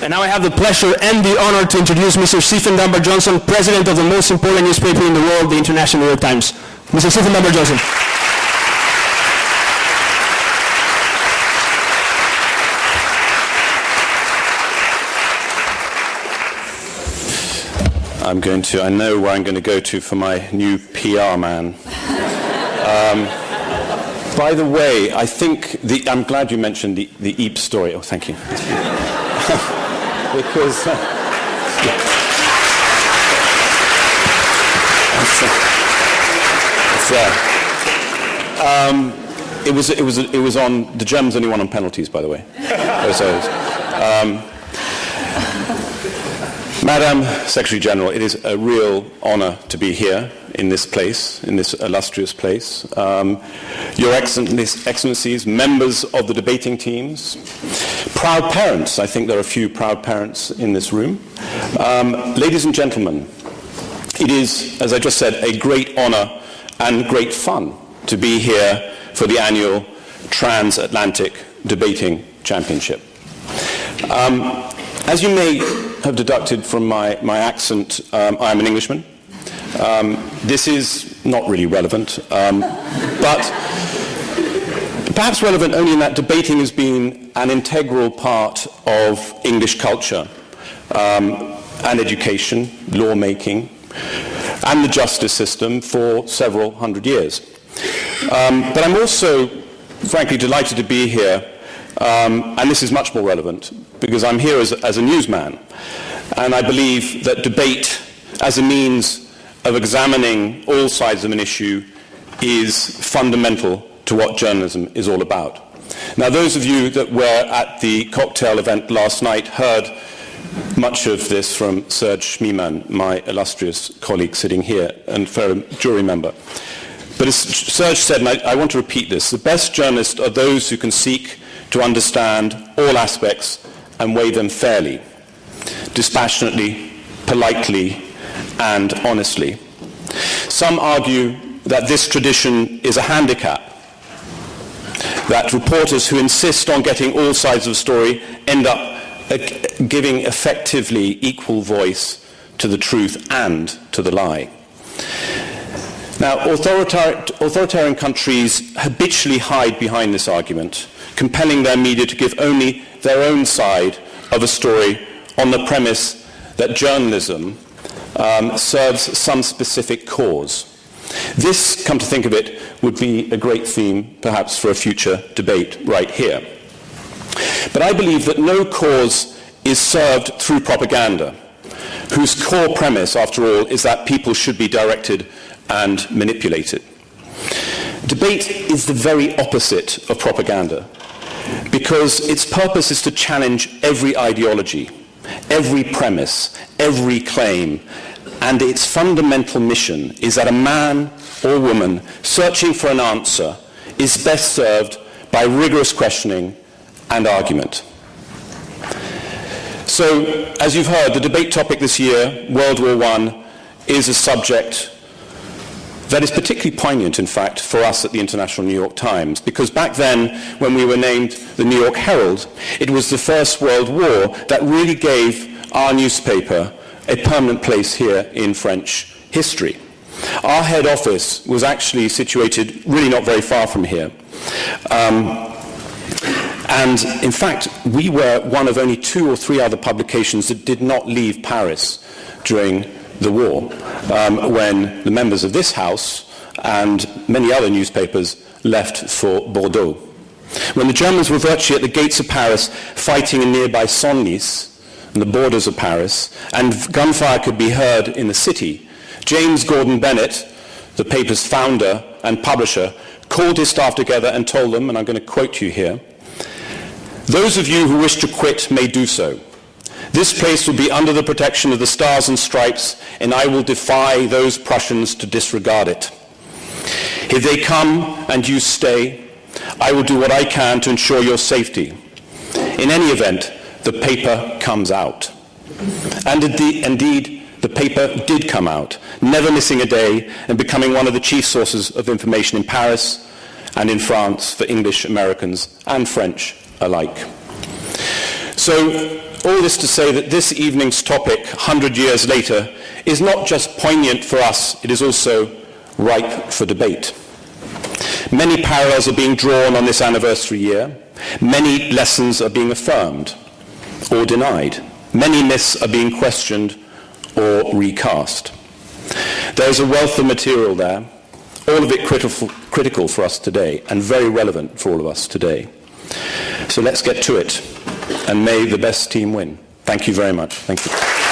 And now I have the pleasure and the honor to introduce Mr. Stephen Dunbar Johnson, president of the most important newspaper in the world, the International New York Times. Mr. Stephen Dunbar Johnson. I know where I'm going to go to for my new PR man. By the way, I think I'm glad you mentioned the Eep story. Oh, thank you. Because it was on the Germans only won on penalties, by the way. Madam Secretary General, it is a real honor to be here in this place, in this illustrious place. Your Excellencies, members of the debating teams, proud parents, I think there are a few proud parents in this room. Ladies and gentlemen, it is, as I just said, a great honor and great fun to be here for the annual Transatlantic Debating Championship. As you may have deducted from my accent, I'm an Englishman. This is not really relevant, but perhaps relevant only in that debating has been an integral part of English culture and education, lawmaking, and the justice system for several hundred years. But I'm also, frankly, delighted to be here, and this is much more relevant, because I'm here as a newsman, and I believe that debate as a means of examining all sides of an issue is fundamental to what journalism is all about. Now, those of you that were at the cocktail event last night heard much of this from Serge Schmiemann, my illustrious colleague sitting here and fellow jury member. But as Serge said, and I want to repeat this, the best journalists are those who can seek to understand all aspects and weigh them fairly, dispassionately, politely, and honestly. Some argue that this tradition is a handicap, that reporters who insist on getting all sides of a story end up giving effectively equal voice to the truth and to the lie. Now, authoritarian countries habitually hide behind this argument, compelling their media to give only their own side of a story on the premise that journalism serves some specific cause. This, come to think of it, would be a great theme, perhaps, for a future debate right here. But I believe that no cause is served through propaganda, whose core premise, after all, is that people should be directed and manipulated. Debate is the very opposite of propaganda, because its purpose is to challenge every ideology, every premise, every claim, and its fundamental mission is that a man or woman searching for an answer is best served by rigorous questioning and argument. So, as you've heard, the debate topic this year, World War I, is a subject that is particularly poignant, in fact, for us at the International New York Times, because back then, when we were named the New York Herald, it was the First World War that really gave our newspaper a permanent place here in French history. Our head office was actually situated really not very far from here. And in fact, we were one of only 2 or 3 other publications that did not leave Paris during the war, when the members of this House and many other newspapers left for Bordeaux. When the Germans were virtually at the gates of Paris fighting in nearby Senlis, on the borders of Paris, and gunfire could be heard in the city, James Gordon Bennett, the paper's founder and publisher, called his staff together and told them, and I'm going to quote you here, "Those of you who wish to quit may do so. This place will be under the protection of the Stars and Stripes, and I will defy those Prussians to disregard it. If they come and you stay, I will do what I can to ensure your safety. In any event, the paper comes out." And indeed, the paper did come out, never missing a day and becoming one of the chief sources of information in Paris and in France for English Americans and French alike. So all this to say that this evening's topic, 100 years later, is not just poignant for us, it is also ripe for debate. Many parallels are being drawn on this anniversary year. Many lessons are being affirmed or denied. Many myths are being questioned or recast. There is a wealth of material there, all of it critical for us today and very relevant for all of us today. So let's get to it, and may the best team win. Thank you very much. Thank you.